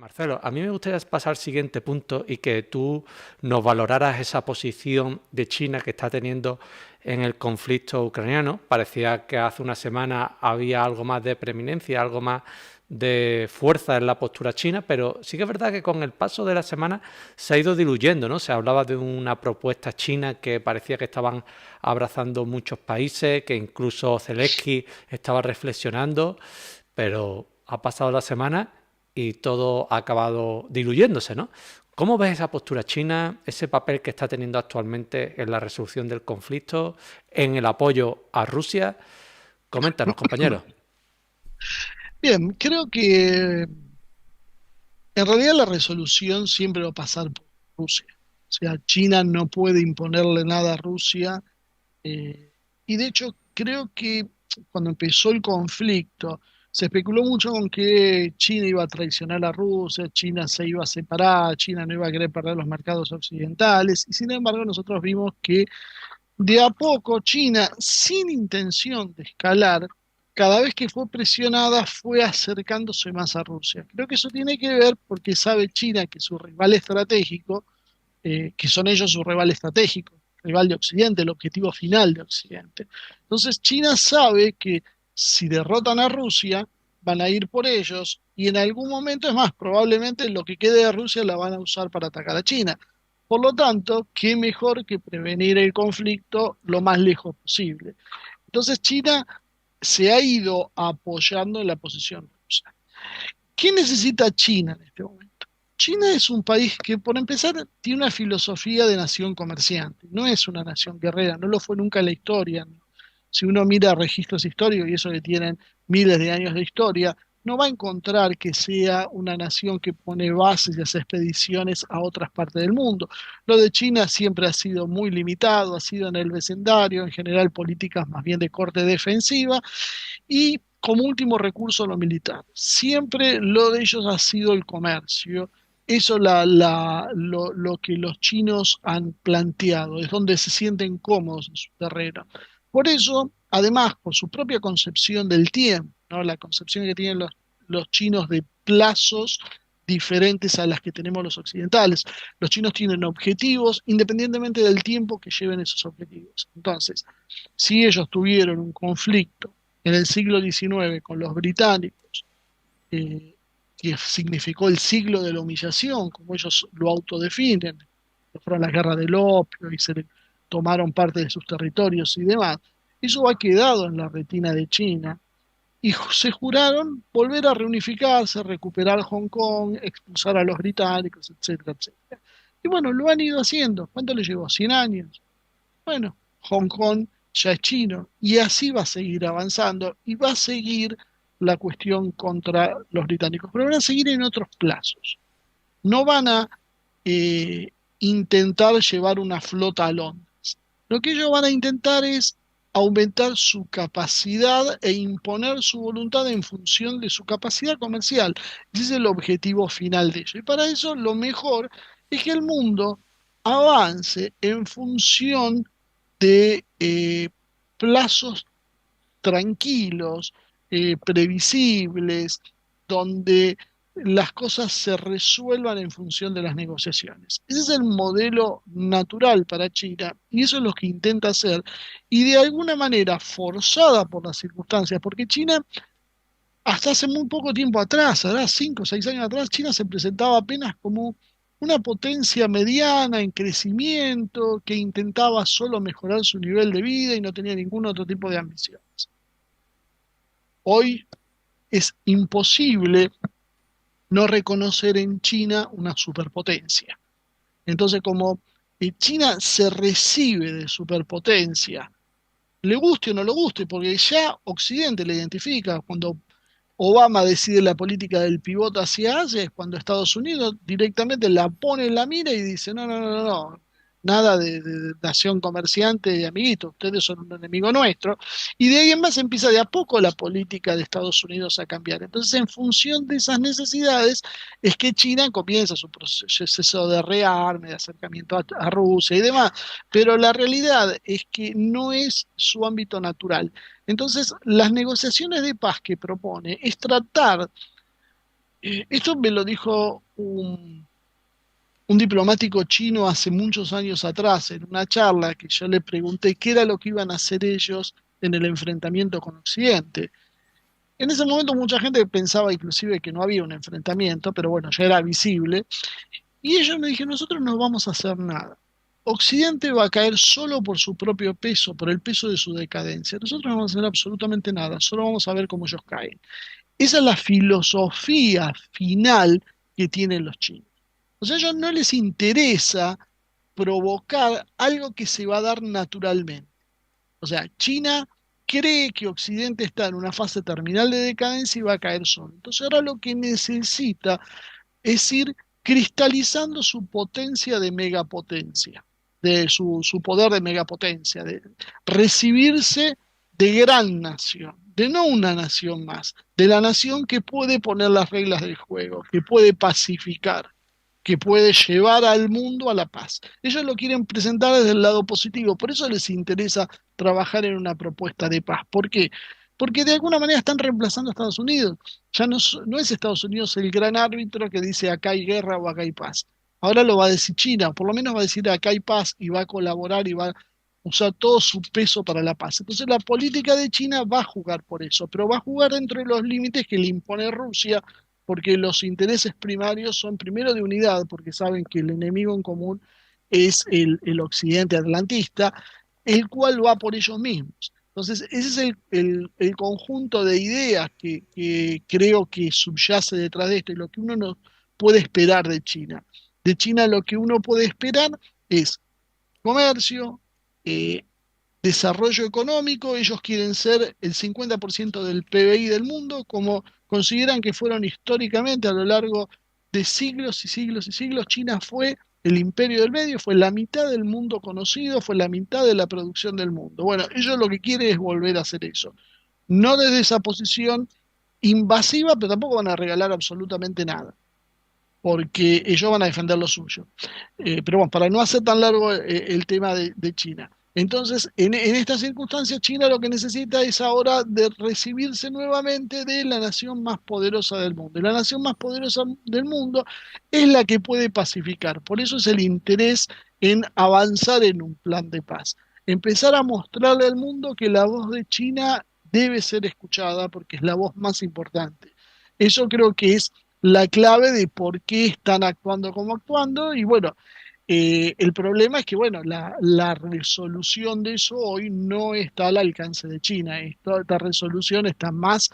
Marcelo, a mí me gustaría pasar al siguiente punto y que tú nos valoraras esa posición de China que está teniendo en el conflicto ucraniano. Parecía que hace una semana había algo más de preeminencia, algo más de fuerza en la postura china, pero sí que es verdad que con el paso de la semana se ha ido diluyendo, ¿no? Se hablaba de una propuesta china que parecía que estaban abrazando muchos países, que incluso Zelensky estaba reflexionando, pero ha pasado la semana y todo ha acabado diluyéndose, ¿no? ¿Cómo ves esa postura china, ese papel que está teniendo actualmente en la resolución del conflicto, en el apoyo a Rusia? Coméntanos, compañeros. Bien, creo que en realidad la resolución siempre va a pasar por Rusia. O sea, China no puede imponerle nada a Rusia. Y de hecho, creo que cuando empezó el conflicto, se especuló mucho con que China iba a traicionar a Rusia, China se iba a separar, China no iba a querer perder los mercados occidentales. Y sin embargo, nosotros vimos que de a poco China, sin intención de escalar, cada vez que fue presionada fue acercándose más a Rusia. Creo que eso tiene que ver porque sabe China que su rival estratégico, que son ellos su rival estratégico, rival de Occidente, el objetivo final de Occidente. Entonces China sabe que si derrotan a Rusia, van a ir por ellos y en algún momento, es más, probablemente lo que quede de Rusia la van a usar para atacar a China. Por lo tanto, qué mejor que prevenir el conflicto lo más lejos posible. Entonces China se ha ido apoyando en la posición rusa. ¿Qué necesita China en este momento? China es un país que, por empezar, tiene una filosofía de nación comerciante. No es una nación guerrera, no lo fue nunca en la historia. Si uno mira registros históricos y eso que tienen miles de años de historia, no va a encontrar que sea una nación que pone bases y hace expediciones a otras partes del mundo. Lo de China siempre ha sido muy limitado, ha sido en el vecindario, en general políticas más bien de corte defensiva y como último recurso lo militar. Siempre lo de ellos ha sido el comercio. Eso lo que los chinos han planteado, es donde se sienten cómodos en su terreno. Por eso, además, por su propia concepción del tiempo, ¿no? La concepción que tienen los chinos de plazos diferentes a las que tenemos los occidentales. Los chinos tienen objetivos independientemente del tiempo que lleven esos objetivos. Entonces, si ellos tuvieron un conflicto en el siglo XIX con los británicos, eh, que significó el siglo de la humillación, como ellos lo autodefinen, que fueron las guerras del opio y se le tomaron parte de sus territorios y demás, eso ha quedado en la retina de China y se juraron volver a reunificarse, recuperar Hong Kong, expulsar a los británicos, etcétera, etcétera. Y bueno, lo han ido haciendo. ¿Cuánto le llevó? ¿100 años? Bueno, Hong Kong ya es chino y así va a seguir avanzando y va a seguir la cuestión contra los británicos, pero van a seguir en otros plazos. No van a eh, intentar llevar una flota a Londres. Lo que ellos van a intentar es aumentar su capacidad e imponer su voluntad en función de su capacidad comercial. Ese es el objetivo final de ellos. Y para eso lo mejor es que el mundo avance en función de plazos tranquilos, previsibles, donde las cosas se resuelvan en función de las negociaciones. Ese es el modelo natural para China y eso es lo que intenta hacer y de alguna manera forzada por las circunstancias, porque China hasta hace muy poco tiempo atrás, ahora 5 o 6 años atrás, China se presentaba apenas como una potencia mediana en crecimiento que intentaba solo mejorar su nivel de vida y no tenía ningún otro tipo de ambiciones. Hoy es imposible no reconocer en China una superpotencia. Entonces, como China se recibe de superpotencia, le guste o no le guste, porque ya Occidente le identifica, cuando Obama decide la política del pivote hacia Asia, es cuando Estados Unidos directamente la pone en la mira y dice, no, no, no, no, no, nada de nación comerciante y amiguito, ustedes son un enemigo nuestro. Y de ahí en más empieza de a poco la política de Estados Unidos a cambiar. Entonces, en función de esas necesidades, es que China comienza su proceso de rearme, de acercamiento a Rusia y demás. Pero la realidad es que no es su ámbito natural. Entonces, las negociaciones de paz que propone es tratar Esto me lo dijo un diplomático chino hace muchos años atrás, en una charla que yo le pregunté qué era lo que iban a hacer ellos en el enfrentamiento con Occidente. En ese momento mucha gente pensaba inclusive que no había un enfrentamiento, pero bueno, ya era visible. Y ellos me dijeron, nosotros no vamos a hacer nada. Occidente va a caer solo por su propio peso, por el peso de su decadencia. Nosotros no vamos a hacer absolutamente nada, solo vamos a ver cómo ellos caen. Esa es la filosofía final que tienen los chinos. O sea, a ellos no les interesa provocar algo que se va a dar naturalmente. O sea, China cree que Occidente está en una fase terminal de decadencia y va a caer solo. Entonces ahora lo que necesita es ir cristalizando su potencia de megapotencia, de su poder de megapotencia, de recibirse de gran nación, de no una nación más, de la nación que puede poner las reglas del juego, que puede pacificar, que puede llevar al mundo a la paz. Ellos lo quieren presentar desde el lado positivo, por eso les interesa trabajar en una propuesta de paz. ¿Por qué? Porque de alguna manera están reemplazando a Estados Unidos. Ya no es Estados Unidos el gran árbitro que dice acá hay guerra o acá hay paz. Ahora lo va a decir China, por lo menos va a decir acá hay paz y va a colaborar y va a usar todo su peso para la paz. Entonces la política de China va a jugar por eso, pero va a jugar dentro de los límites que le impone Rusia, porque los intereses primarios son primero de unidad, porque saben que el enemigo en común es el occidente atlantista, el cual va por ellos mismos. Entonces, ese es el conjunto de ideas que creo que subyace detrás de esto y lo que uno no puede esperar de China. De China lo que uno puede esperar es comercio, eh, desarrollo económico, ellos quieren ser el 50% del PBI del mundo, como consideran que fueron históricamente a lo largo de siglos y siglos y siglos. China fue el imperio del medio, fue la mitad del mundo conocido, fue la mitad de la producción del mundo. Bueno, ellos lo que quieren es volver a hacer eso. No desde esa posición invasiva, pero tampoco van a regalar absolutamente nada, porque ellos van a defender lo suyo. Pero bueno, para no hacer tan largo el tema de China. Entonces, en estas circunstancias, China lo que necesita es ahora de recibirse nuevamente de la nación más poderosa del mundo. Y la nación más poderosa del mundo es la que puede pacificar. Por eso es el interés en avanzar en un plan de paz. Empezar a mostrarle al mundo que la voz de China debe ser escuchada porque es la voz más importante. Eso creo que es la clave de por qué están actuando como actuando. Y bueno, el problema es que, bueno, la resolución de eso hoy no está al alcance de China. Esta resolución está más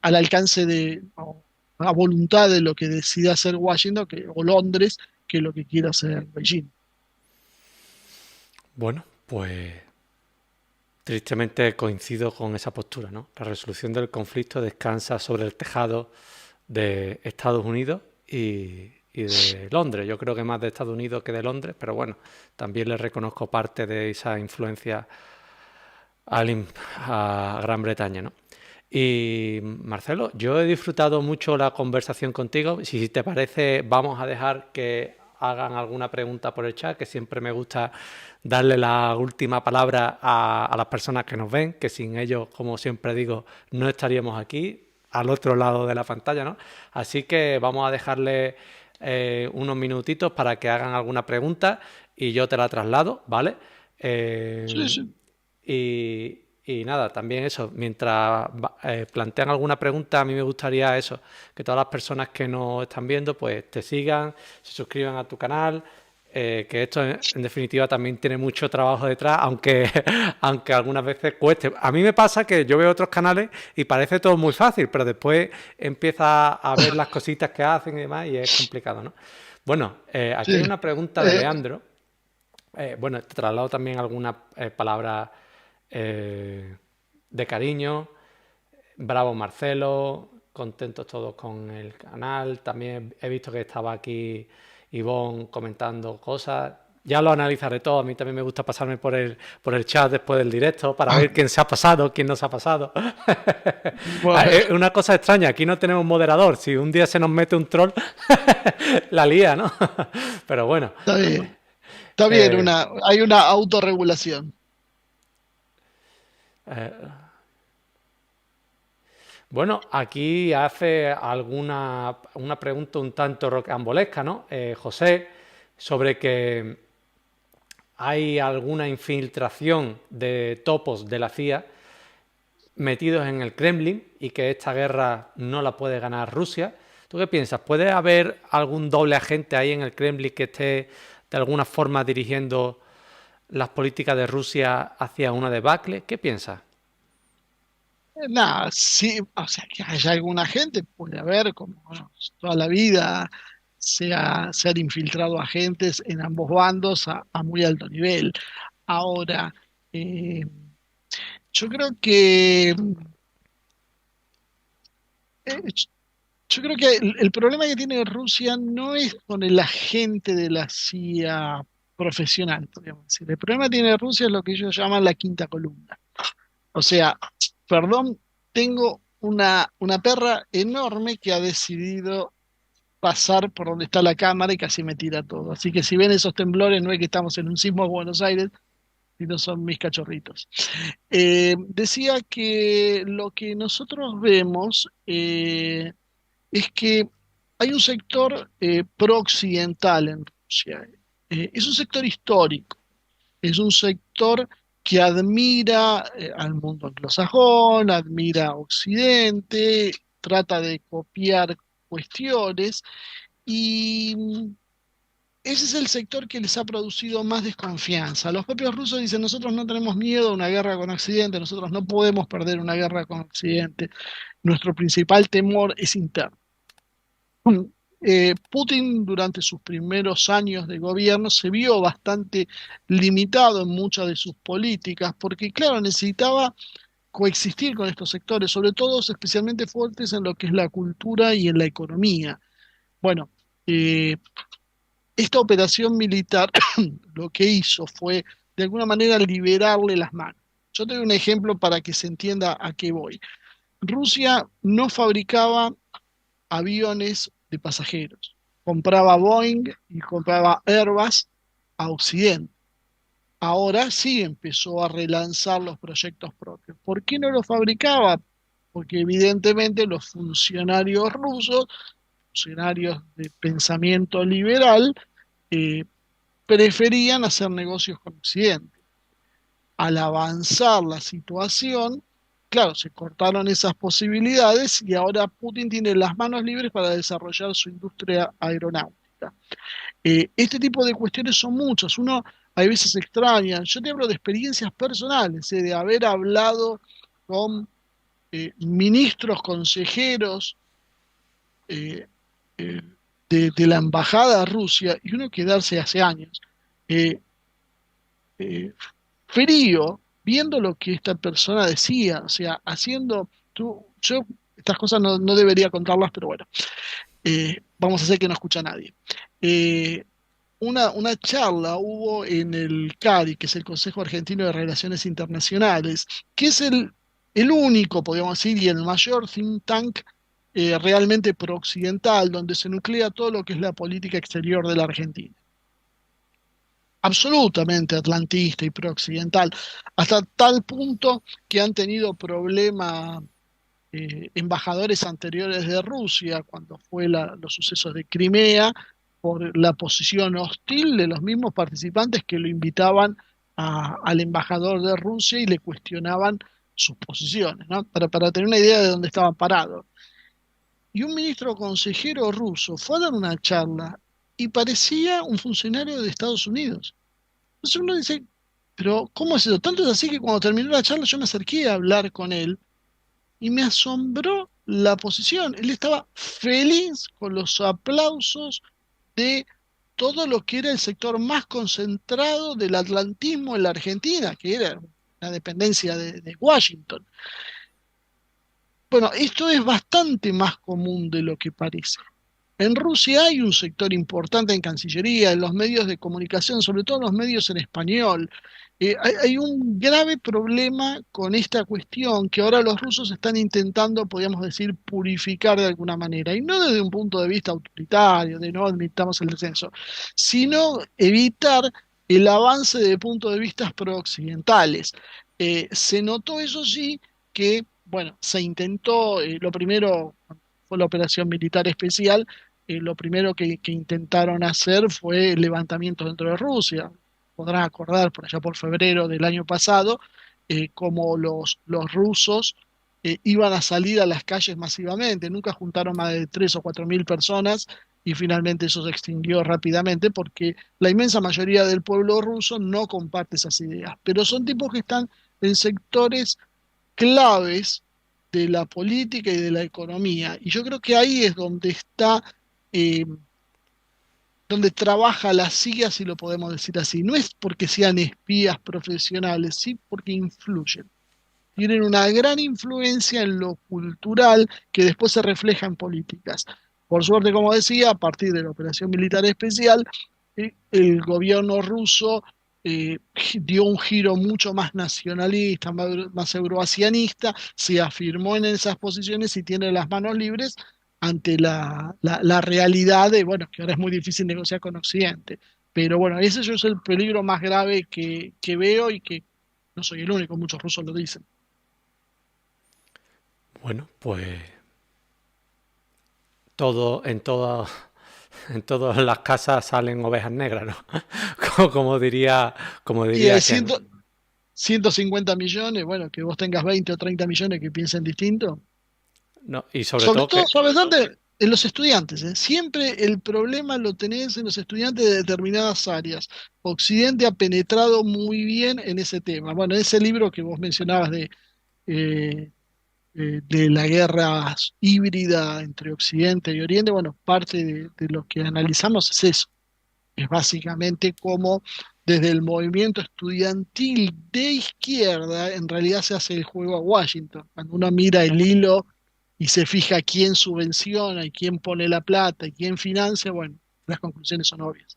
al alcance o a voluntad de lo que decida hacer Washington o Londres que lo que quiera hacer Beijing. Bueno, pues tristemente coincido con esa postura, ¿no? La resolución del conflicto descansa sobre el tejado de Estados Unidos y de Londres. Yo creo que más de Estados Unidos que de Londres, pero bueno, también le reconozco parte de esa influencia a Gran Bretaña, ¿no? Y Marcelo, yo he disfrutado mucho la conversación contigo. Si te parece, vamos a dejar que hagan alguna pregunta por el chat, que siempre me gusta darle la última palabra a las personas que nos ven, que sin ellos, como siempre digo, no estaríamos aquí, al otro lado de la pantalla, ¿no? Así que vamos a dejarle unos minutitos para que hagan alguna pregunta y yo te la traslado, ¿vale? Sí, Eh, sí. y nada, también eso, mientras plantean alguna pregunta, a mí me gustaría eso, que todas las personas que nos están viendo, pues te sigan, se suscriban a tu canal, que esto en definitiva también tiene mucho trabajo detrás, aunque, aunque algunas veces cueste. A mí me pasa que yo veo otros canales y parece todo muy fácil, pero después empieza a ver las cositas que hacen y demás y es complicado, ¿no? Bueno, aquí hay Sí. una pregunta de Eh, Leandro. Bueno, te traslado también algunas palabras de cariño. Bravo Marcelo, contentos todos con el canal. También he visto que estaba aquí Ivonne comentando cosas. Ya lo analizaré todo. A mí también me gusta pasarme por el chat después del directo para ver quién se ha pasado, quién no se ha pasado. bueno, Es una cosa extraña. Aquí no tenemos moderador. Si un día se nos mete un troll, la lía, ¿no? Pero bueno. está bien. Está bien, Eh, hay una autorregulación. eh, Bueno, aquí hace una pregunta un tanto rocambolesca, ¿no? José, sobre que hay alguna infiltración de topos de la CIA metidos en el Kremlin y que esta guerra no la puede ganar Rusia. ¿Tú qué piensas? ¿Puede haber algún doble agente ahí en el Kremlin que esté de alguna forma dirigiendo las políticas de Rusia hacia una debacle? ¿Qué piensas? Nada, sí, o sea, que haya alguna gente, puede haber, como bueno, toda la vida se han infiltrado agentes en ambos bandos a muy alto nivel. Ahora, eh, yo creo que eh, yo creo que el problema que tiene Rusia no es con el agente de la CIA profesional, podríamos decir. El problema que tiene Rusia es lo que ellos llaman la quinta columna. O sea, perdón, tengo una perra enorme que ha decidido pasar por donde está la cámara y casi me tira todo. Así que si ven esos temblores, no es que estamos en un sismo de Buenos Aires, sino son mis cachorritos. Decía que lo que nosotros vemos es que hay un sector pro-occidental en Rusia. Es un sector histórico, es un sector que admira al mundo anglosajón, admira a Occidente, trata de copiar cuestiones y ese es el sector que les ha producido más desconfianza. Los propios rusos dicen, nosotros no tenemos miedo a una guerra con Occidente, nosotros no podemos perder una guerra con Occidente, nuestro principal temor es interno. Putin durante sus primeros años de gobierno se vio bastante limitado en muchas de sus políticas porque, claro, necesitaba coexistir con estos sectores, sobre todo especialmente fuertes en lo que es la cultura y en la economía. Bueno, eh, esta operación militar lo que hizo fue de alguna manera liberarle las manos. Yo te doy un ejemplo para que se entienda a qué voy. Rusia no fabricaba aviones de pasajeros. Compraba Boeing y compraba Airbus a Occidente. Ahora sí empezó a relanzar los proyectos propios. ¿Por qué no los fabricaba? Porque evidentemente los funcionarios rusos, funcionarios de pensamiento liberal, eh, preferían hacer negocios con Occidente. Al avanzar la situación, claro, se cortaron esas posibilidades y ahora Putin tiene las manos libres para desarrollar su industria aeronáutica. Este tipo de cuestiones son muchas. Uno a veces extraña. Yo te hablo de experiencias personales, de haber hablado con ministros, consejeros eh, eh, de la embajada a Rusia y uno quedarse hace años. Eh, eh, Frío viendo lo que esta persona decía, o sea, haciendo, yo estas cosas no debería contarlas, pero bueno, vamos a hacer que no escucha nadie. Eh, una charla hubo en el CARI, que es el Consejo Argentino de Relaciones Internacionales, que es el único, podríamos decir, y el mayor think tank realmente pro-occidental, donde se nuclea todo lo que es la política exterior de la Argentina, absolutamente atlantista y pro-occidental, hasta tal punto que han tenido problemas embajadores anteriores de Rusia cuando fue los sucesos de Crimea por la posición hostil de los mismos participantes que lo invitaban al embajador de Rusia y le cuestionaban sus posiciones, ¿no? Para tener una idea de dónde estaban parados. Y un ministro consejero ruso fue a dar una charla y parecía un funcionario de Estados Unidos. Entonces uno dice, pero ¿cómo es eso? Tanto es así que cuando terminó la charla yo me acerqué a hablar con él y me asombró la posición. Él estaba feliz con los aplausos de todo lo que era el sector más concentrado del atlantismo en la Argentina, que era la dependencia de Washington. Bueno, esto es bastante más común de lo que parece. En Rusia hay un sector importante en Cancillería, en los medios de comunicación, sobre todo en los medios en español. Hay un grave problema con esta cuestión que ahora los rusos están intentando, podríamos decir, purificar de alguna manera, y no desde un punto de vista autoritario, de no admitamos el descenso, sino evitar el avance de puntos de vista pro-occidentales. Se notó, eso sí, que bueno, se intentó, lo primero fue la operación militar especial, lo primero que intentaron hacer fue el levantamiento dentro de Rusia. Podrán acordar por allá por febrero del año pasado, como los rusos iban a salir a las calles masivamente. Nunca juntaron más de 3 o 4 mil personas y finalmente eso se extinguió rápidamente porque la inmensa mayoría del pueblo ruso no comparte esas ideas. Pero son tipos que están en sectores claves de la política y de la economía. Y yo creo que ahí es donde está, eh, donde trabaja la CIA, si lo podemos decir así. No es porque sean espías profesionales, sí porque influyen. Tienen una gran influencia en lo cultural que después se refleja en políticas. Por suerte, como decía, a partir de la operación militar especial, el gobierno ruso eh, dio un giro mucho más nacionalista, más euroasianista, se afirmó en esas posiciones y tiene las manos libres ante la realidad de, bueno, que ahora es muy difícil negociar con Occidente. Pero bueno, ese yo es el peligro más grave que veo y que no soy el único, muchos rusos lo dicen. Bueno, pues todo, en todas las casas salen ovejas negras, ¿no? Como Y diría de quien. 150 millones, bueno, que vos tengas 20 o 30 millones que piensen distinto. No, y sobre Sobre todo todo, que, sobre todo en los estudiantes, ¿eh? Siempre el problema lo tenés en los estudiantes de determinadas áreas. Occidente ha penetrado muy bien en ese tema. Bueno, ese libro que vos mencionabas eh, de la guerra híbrida entre Occidente y Oriente, bueno, parte de lo que analizamos es eso. Es básicamente como desde el movimiento estudiantil de izquierda en realidad se hace el juego a Washington. Cuando uno mira el hilo y se fija quién subvenciona y quién pone la plata y quién financia, bueno, las conclusiones son obvias.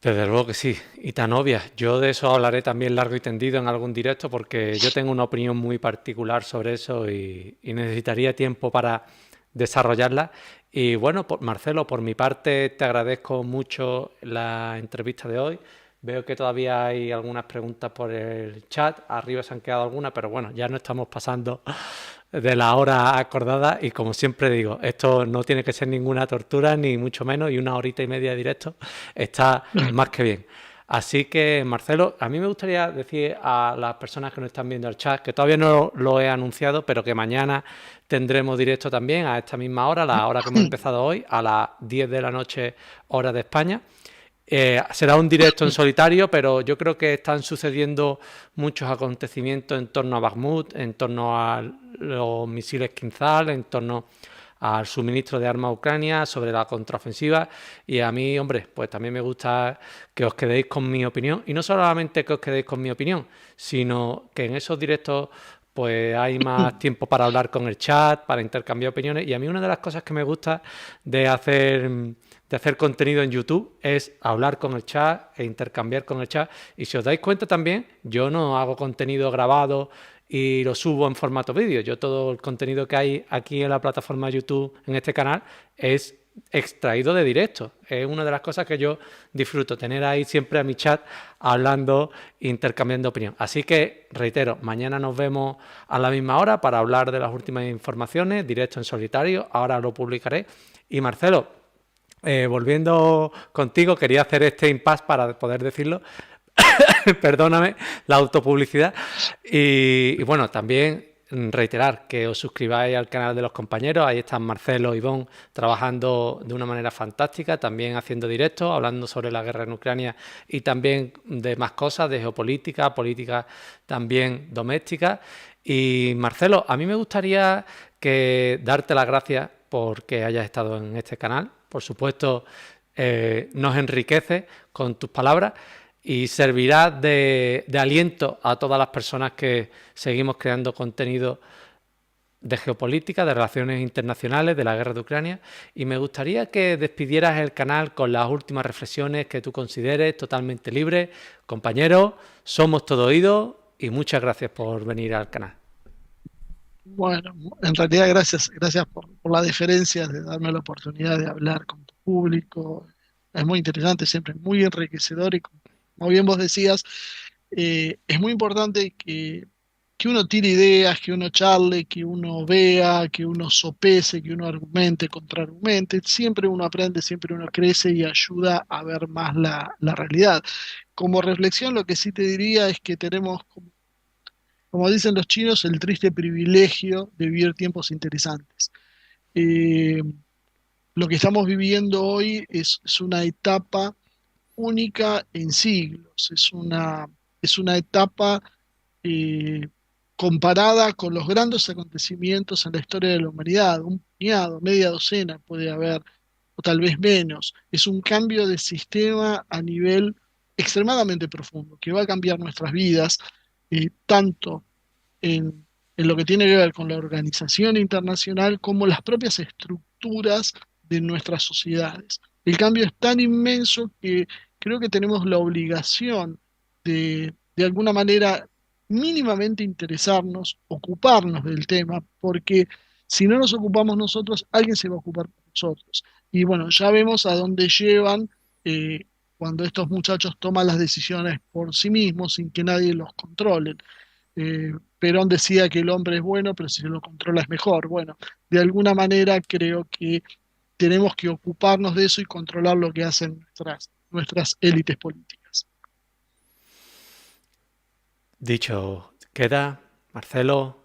desde luego que sí, y tan obvia. Yo de eso hablaré también largo y tendido en algún directo porque yo tengo una opinión muy particular sobre eso y necesitaría tiempo para desarrollarla. Y bueno, Marcelo, por mi parte te agradezco mucho la entrevista de hoy. Veo que todavía hay algunas preguntas por el chat. Arriba se han quedado algunas, pero bueno, ya no estamos pasando de la hora acordada y como siempre digo, esto no tiene que ser ninguna tortura ni mucho menos y una horita y media de directo está más que bien. Así que Marcelo, a mí me gustaría decir a las personas que nos están viendo el chat que todavía no lo he anunciado, pero que mañana tendremos directo también a esta misma hora, la hora que hemos empezado hoy, a las 10 de la noche hora de España. Será un directo en solitario, pero yo creo que están sucediendo muchos acontecimientos en torno a Bakhmut, en torno a los misiles Kinzhal, en torno al suministro de armas a Ucrania, sobre la contraofensiva. Y a mí, hombre, pues también me gusta que os quedéis con mi opinión. Y no solamente que os quedéis con mi opinión, sino que en esos directos pues hay más tiempo para hablar con el chat, para intercambiar opiniones. Y a mí una de las cosas que me gusta de hacer contenido en YouTube es hablar con el chat e intercambiar con el chat. Y si os dais cuenta también, yo no hago contenido grabado y lo subo en formato vídeo. Yo todo el contenido que hay aquí en la plataforma YouTube, en este canal, es extraído de directo. Es una de las cosas que yo disfruto, tener ahí siempre a mi chat hablando, intercambiando opinión. Así que, reitero, mañana nos vemos a la misma hora para hablar de las últimas informaciones, directo en solitario, ahora lo publicaré. Y Marcelo, volviendo contigo, quería hacer este impasse para poder decirlo. Perdóname la autopublicidad. Y bueno, también reiterar que os suscribáis al canal de los compañeros. Ahí están Marcelo y Ivonne trabajando de una manera fantástica, también haciendo directos, hablando sobre la guerra en Ucrania y también de más cosas, de geopolítica, política también doméstica. Y Marcelo, a mí me gustaría darte las gracias porque hayas estado en este canal. Por supuesto, nos enriquece con tus palabras y servirá de aliento a todas las personas que seguimos creando contenido de geopolítica, de relaciones internacionales, de la guerra de Ucrania. Y me gustaría que despidieras el canal con las últimas reflexiones que tú consideres totalmente libres. Compañeros, somos todo oídos y muchas gracias por venir al canal. Bueno, en realidad gracias por la deferencia de darme la oportunidad de hablar con tu público. Es muy interesante, siempre muy enriquecedor y como bien vos decías, es muy importante que que uno tire ideas, que uno charle, que uno vea, que uno sopese, que uno argumente, contraargumente. Siempre uno aprende, siempre uno crece y ayuda a ver más la realidad. Como reflexión, lo que sí te diría es que tenemos, como dicen los chinos, el triste privilegio de vivir tiempos interesantes. Eh, lo que estamos viviendo hoy es una etapa única en siglos, es una etapa eh, comparada con los grandes acontecimientos en la historia de la humanidad, un puñado, media docena puede haber, o tal vez menos. Es un cambio de sistema a nivel extremadamente profundo, que va a cambiar nuestras vidas, tanto en lo que tiene que ver con la organización internacional como las propias estructuras de nuestras sociedades. El cambio es tan inmenso que creo que tenemos la obligación de alguna manera, mínimamente interesarnos, ocuparnos del tema, porque si no nos ocupamos nosotros, alguien se va a ocupar por nosotros. Y bueno, ya vemos a dónde llevan cuando estos muchachos toman las decisiones por sí mismos sin que nadie los controle. Perón decía que el hombre es bueno, pero si se lo controla es mejor. Bueno, de alguna manera creo que tenemos que ocuparnos de eso y controlar lo que hacen nuestras élites políticas. Dicho queda, Marcelo,